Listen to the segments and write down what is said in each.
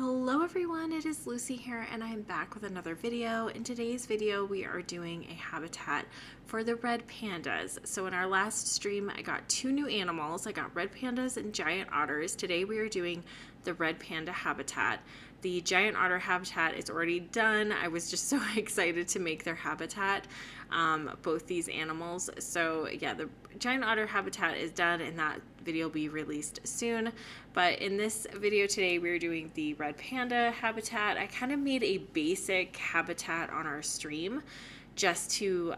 Hello everyone, it is Lucy here and I'm back with another video. In today's video we are doing a habitat for the red pandas. So in our last stream I got two new animals. I got red pandas and giant otters. Today we are doing the red panda habitat. The giant otter habitat is already done. I was just so excited to make their habitat, both these animals. So yeah, the giant otter habitat is done and that video will be released soon. But in this video today, we're doing the red panda habitat. I kind of made a basic habitat on our stream just to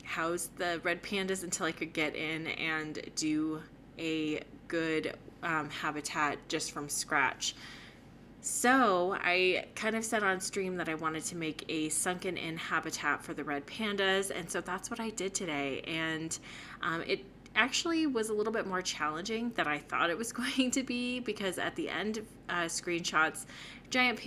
house the red pandas until I could get in and do a good habitat just from scratch. So I kind of said on stream that I wanted to make a sunken in habitat for the red pandas, and so that's what I did today. And it actually was a little bit more challenging than I thought it was going to be, because at the end screenshots, red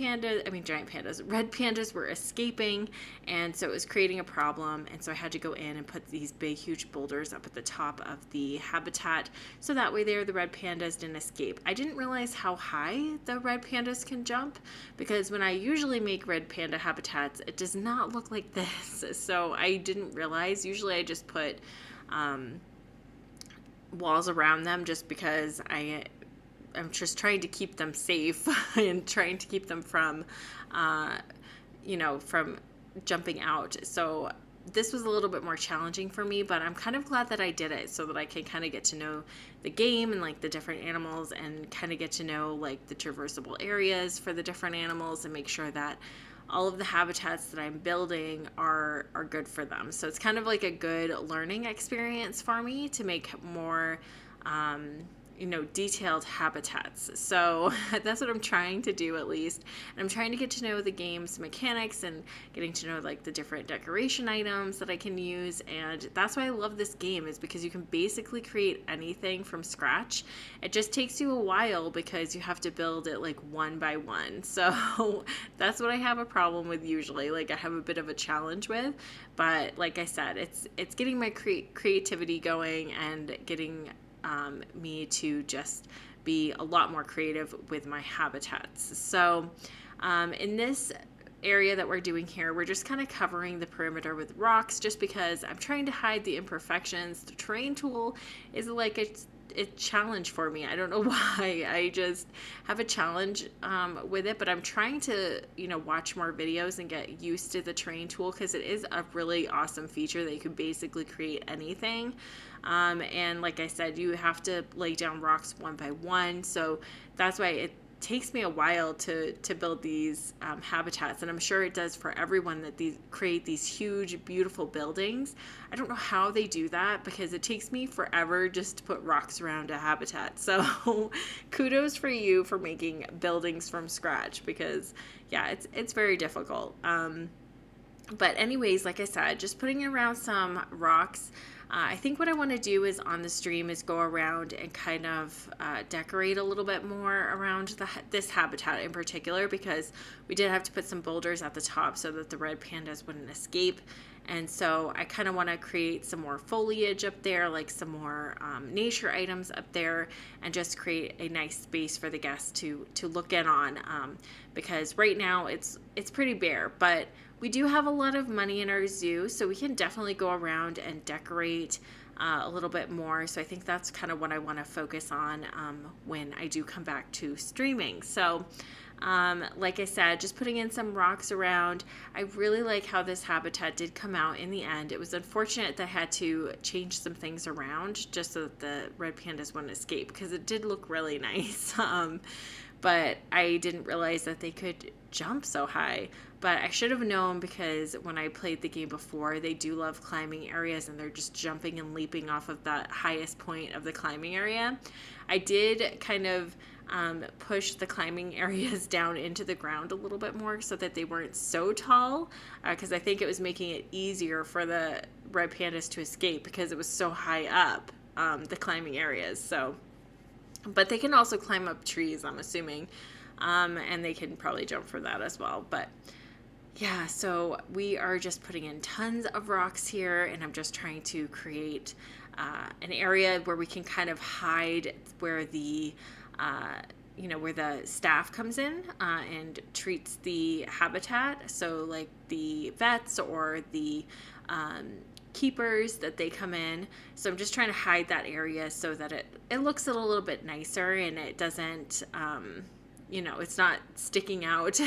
pandas were escaping, and so it was creating a problem, and so I had to go in and put these big huge boulders up at the top of the habitat so that way there the red pandas didn't escape. I didn't realize how high the red pandas can jump, because when I usually make red panda habitats it does not look like this, so I didn't realize. Usually I just put walls around them just because I'm just trying to keep them safe and trying to keep them from from jumping out. So this was a little bit more challenging for me, but I'm kind of glad that I did it so that I can kind of get to know the game and like the different animals, and kind of get to know like the traversable areas for the different animals, and make sure that all of the habitats that I'm building are good for them. So it's kind of like a good learning experience for me to make more detailed habitats. So that's what I'm trying to do, at least. And I'm trying to get to know the game's mechanics and getting to know like the different decoration items that I can use. And that's why I love this game, is because you can basically create anything from scratch. It just takes you a while because you have to build it like one by one. So that's what I have a problem with usually. Like I have a bit of a challenge with, but like I said, it's getting my creativity going and getting me to just be a lot more creative with my habitats. So in this area that we're doing here, we're just kind of covering the perimeter with rocks just because I'm trying to hide the imperfections. The terrain tool is like a challenge for me. I don't know why. I just have a challenge with it, but I'm trying to watch more videos and get used to the terrain tool, because it is a really awesome feature that you can basically create anything. And like I said, you have to lay down rocks one by one, so that's why it takes me a while to build these habitats, and I'm sure it does for everyone that create these huge beautiful buildings. I don't know how they do that, because it takes me forever just to put rocks around a habitat. So kudos for you for making buildings from scratch, because yeah, it's very difficult. But anyways, like I said, just putting around some rocks. I think what I want to do is on the stream is go around and kind of decorate a little bit more around this habitat in particular, because we did have to put some boulders at the top so that the red pandas wouldn't escape. And so I kind of want to create some more foliage up there, like some more nature items up there, and just create a nice space for the guests to look in on, because right now it's pretty bare, but we do have a lot of money in our zoo, so we can definitely go around and decorate a little bit more. So I think that's kind of what I want to focus on when I do come back to streaming. So like I said, just putting in some rocks around. I really like how this habitat did come out in the end. It was unfortunate that I had to change some things around just so that the red pandas wouldn't escape, because it did look really nice. But I didn't realize that they could jump so high. But I should have known, because when I played the game before, they do love climbing areas, and they're just jumping and leaping off of that highest point of the climbing area. I did kind of push the climbing areas down into the ground a little bit more so that they weren't so tall, because I think it was making it easier for the red pandas to escape because it was so high up, the climbing areas. So, but they can also climb up trees, I'm assuming, and they can probably jump for that as well. But yeah, so we are just putting in tons of rocks here, and I'm just trying to create an area where we can kind of hide where the where the staff comes in and treats the habitat. So like the vets or the keepers, that they come in. So I'm just trying to hide that area so that it looks a little bit nicer, and it doesn't, it's not sticking out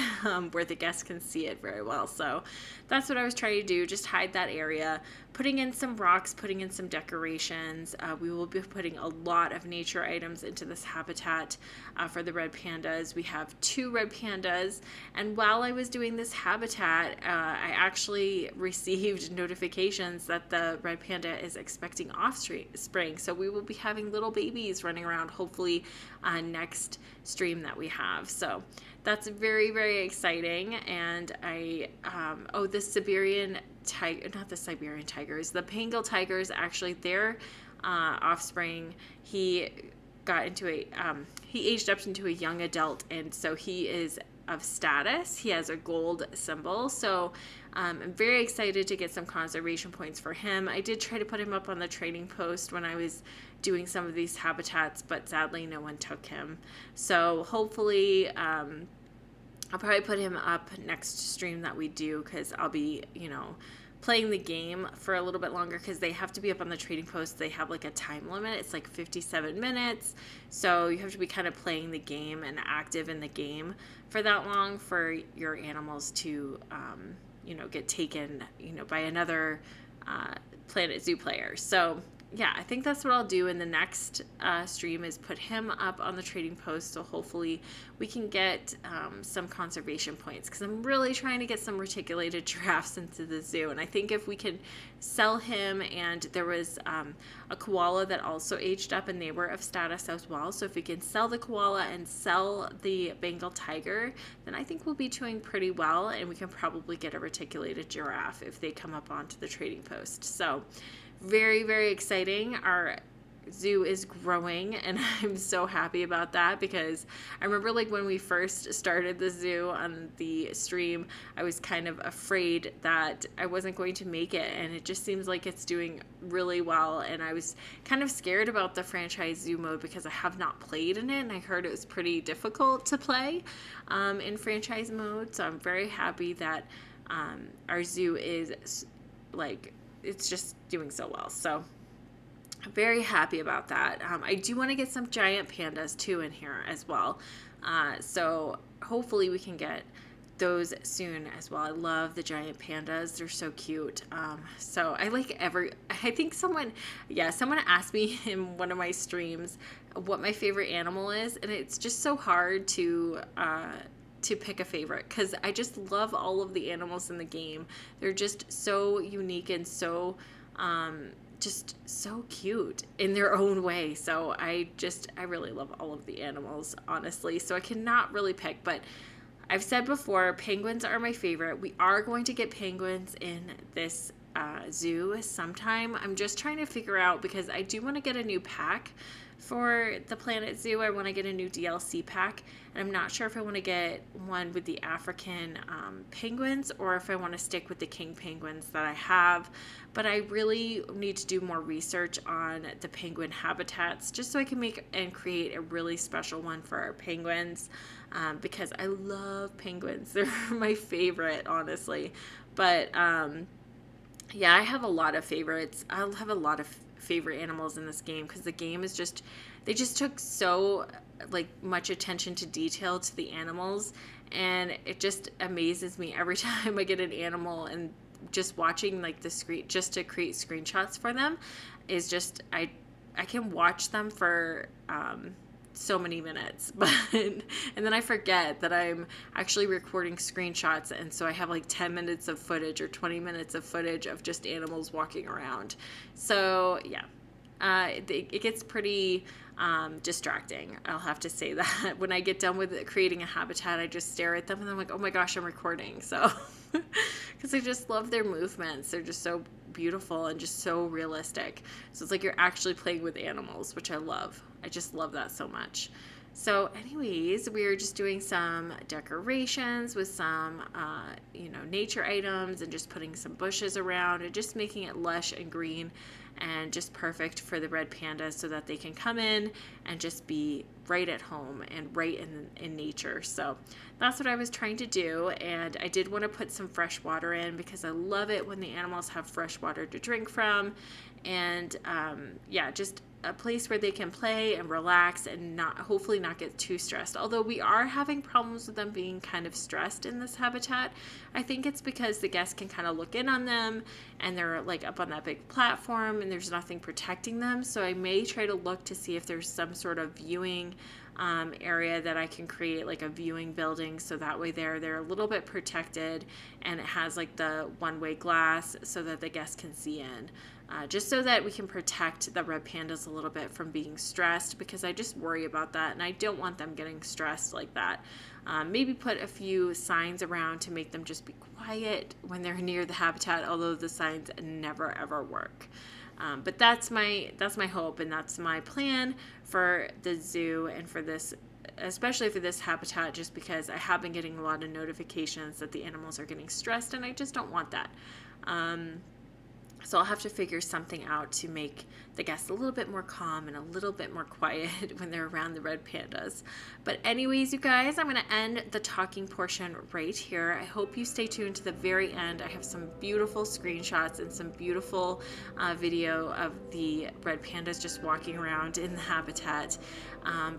where the guests can see it very well. So that's what I was trying to do, just hide that area, putting in some rocks, putting in some decorations. We will be putting a lot of nature items into this habitat for the red pandas. We have 2 red pandas, and while I was doing this habitat, I actually received notifications that the red panda is expecting offspring. So we will be having little babies running around, hopefully next stream that we have. So that's very, very exciting. And the Siberian tiger, not the Siberian tigers, the Bengal tigers, actually their offspring, he aged up into a young adult, and so he is of status. He has a gold symbol. So I'm very excited to get some conservation points for him. I did try to put him up on the trading post when I was doing some of these habitats, but sadly no one took him. So hopefully I'll probably put him up next stream that we do, because I'll be, playing the game for a little bit longer, because they have to be up on the trading post. They have like a time limit. It's like 57 minutes. So you have to be kind of playing the game and active in the game for that long for your animals to, get taken, by another Planet Zoo player. So yeah, I think that's what I'll do in the next stream, is put him up on the trading post. So hopefully we can get some conservation points, because I'm really trying to get some reticulated giraffes into the zoo. And I think if we can sell him, and there was a koala that also aged up and they were of status as well. So if we can sell the koala and sell the Bengal tiger, then I think we'll be doing pretty well, and we can probably get a reticulated giraffe if they come up onto the trading post. So very, very exciting. Our zoo is growing, and I'm so happy about that, because I remember like when we first started the zoo on the stream, I was kind of afraid that I wasn't going to make it, and it just seems like it's doing really well. And I was kind of scared about the franchise zoo mode, because I have not played in it, and I heard it was pretty difficult to play in franchise mode. So I'm very happy that our zoo is like, it's just doing so well. So I'm very happy about that. I do want to get some giant pandas too in here as well. So hopefully we can get those soon as well. I love the giant pandas. They're so cute. So I think someone asked me in one of my streams what my favorite animal is. And it's just so hard to pick a favorite, because I just love all of the animals in the game. They're just so unique and so just so cute in their own way. So I really love all of the animals, honestly. So I cannot really pick, but I've said before, penguins are my favorite. We are going to get penguins in this zoo sometime. I'm just trying to figure out, because I do want to get a new pack for the Planet Zoo. I want to get a new DLC pack, and I'm not sure if I want to get one with the African penguins, or if I want to stick with the king penguins that I have. But I really need to do more research on the penguin habitats, just so I can make and create a really special one for our penguins, because I love penguins. They're my favorite, honestly. But yeah, I have a lot of favorites. I'll have a lot of favorite animals in this game, because the game is they just took so much attention to detail to the animals, and it just amazes me every time I get an animal, and just watching the screen just to create screenshots for them is just I can watch them for so many minutes, but and then I forget that I'm actually recording screenshots, and so I have 10 minutes of footage or 20 minutes of footage of just animals walking around. So yeah, it gets pretty distracting, I'll have to say that. When I get done with creating a habitat, I just stare at them and I'm like, oh my gosh, I'm recording. So because I just love their movements. They're just so beautiful and just so realistic. So it's like you're actually playing with animals, which I love. I just love that so much. So anyways, we were just doing some decorations with some, nature items, and just putting some bushes around and just making it lush and green and just perfect for the red pandas, so that they can come in and just be right at home and right in nature. So that's what I was trying to do. And I did want to put some fresh water in because I love it when the animals have fresh water to drink from. And yeah, just a place where they can play and relax and hopefully not get too stressed. Although we are having problems with them being kind of stressed in this habitat. I think it's because the guests can kind of look in on them and they're like up on that big platform and there's nothing protecting them. So I may try to look to see if there's some sort of viewing area that I can create, like a viewing building, so that way they're a little bit protected and it has like the one-way glass so that the guests can see in. Just so that we can protect the red pandas a little bit from being stressed, because I just worry about that and I don't want them getting stressed like that. Maybe put a few signs around to make them just be quiet when they're near the habitat, although the signs never ever work. But that's my hope and that's my plan for the zoo and for this, especially for this habitat, just because I have been getting a lot of notifications that the animals are getting stressed and I just don't want that. So I'll have to figure something out to make the guests a little bit more calm and a little bit more quiet when they're around the red pandas. But anyways, you guys, I'm going to end the talking portion right here. I hope you stay tuned to the very end. I have some beautiful screenshots and some beautiful video of the red pandas just walking around in the habitat.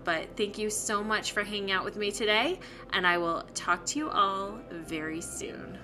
But thank you so much for hanging out with me today, and I will talk to you all very soon.